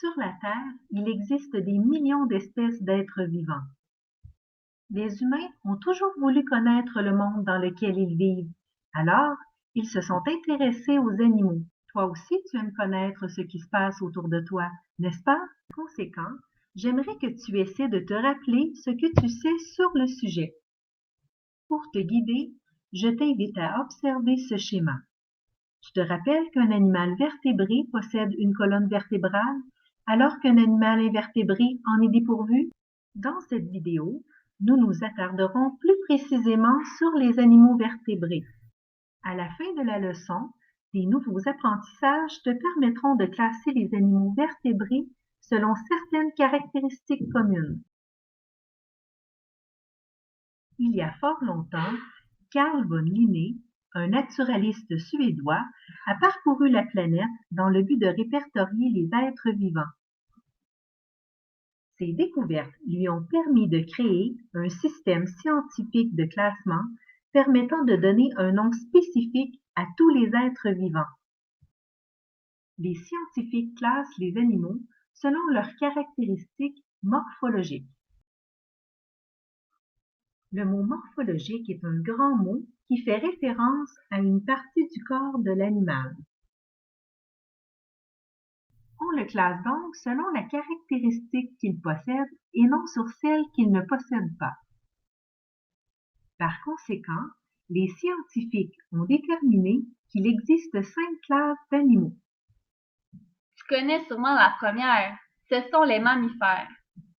Sur la Terre, il existe des millions d'espèces d'êtres vivants. Les humains ont toujours voulu connaître le monde dans lequel ils vivent, alors ils se sont intéressés aux animaux. Toi aussi, tu aimes connaître ce qui se passe autour de toi, n'est-ce pas? Par conséquent, j'aimerais que tu essaies de te rappeler ce que tu sais sur le sujet. Pour te guider, je t'invite à observer ce schéma. Tu te rappelles qu'un animal vertébré possède une colonne vertébrale, alors qu'un animal invertébré en est dépourvu? Dans cette vidéo, nous nous attarderons plus précisément sur les animaux vertébrés. À la fin de la leçon, des nouveaux apprentissages te permettront de classer les animaux vertébrés selon certaines caractéristiques communes. Il y a fort longtemps, Carl von Linné, un naturaliste suédois, a parcouru la planète dans le but de répertorier les êtres vivants. Ces découvertes lui ont permis de créer un système scientifique de classement permettant de donner un nom spécifique à tous les êtres vivants. Les scientifiques classent les animaux selon leurs caractéristiques morphologiques. Le mot morphologique est un grand mot qui fait référence à une partie du corps de l'animal. On le classe donc selon la caractéristique qu'il possède et non sur celle qu'il ne possède pas. Par conséquent, les scientifiques ont déterminé qu'il existe 5 classes d'animaux. Tu connais sûrement la première, ce sont les mammifères.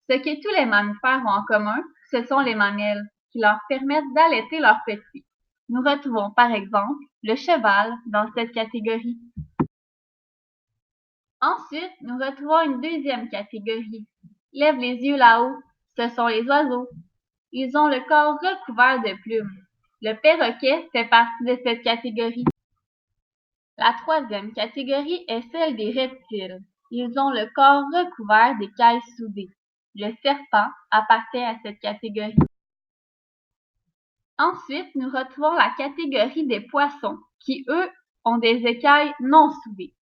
Ce que tous les mammifères ont en commun, ce sont les mamelles, qui leur permettent d'allaiter leurs petits. Nous retrouvons par exemple le cheval dans cette catégorie. Ensuite, nous retrouvons une deuxième catégorie. Lève les yeux là-haut, ce sont les oiseaux. Ils ont le corps recouvert de plumes. Le perroquet fait partie de cette catégorie. La troisième catégorie est celle des reptiles. Ils ont le corps recouvert d'écailles soudées. Le serpent appartient à cette catégorie. Ensuite, nous retrouvons la catégorie des poissons, qui, eux, ont des écailles non soudées.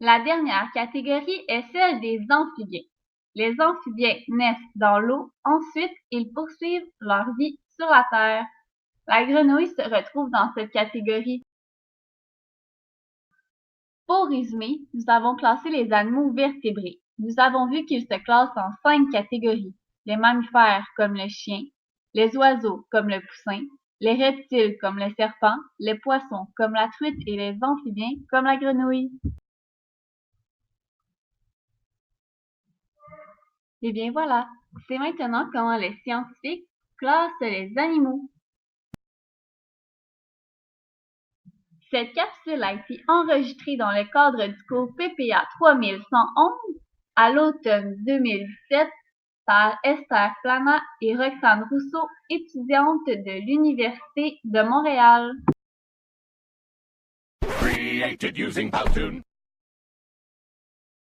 La dernière catégorie est celle des amphibiens. Les amphibiens naissent dans l'eau, ensuite ils poursuivent leur vie sur la terre. La grenouille se retrouve dans cette catégorie. Pour résumer, nous avons classé les animaux vertébrés. Nous avons vu qu'ils se classent en 5 catégories. Les mammifères comme le chien, les oiseaux comme le poussin, les reptiles comme le serpent, les poissons comme la truite et les amphibiens comme la grenouille. Et bien voilà, c'est maintenant comment les scientifiques classent les animaux. Cette capsule a été enregistrée dans le cadre du cours PPA 3111 à l'automne 2017 par Esther Plana et Roxane Rousseau, étudiantes de l'Université de Montréal. Created using Powtoon.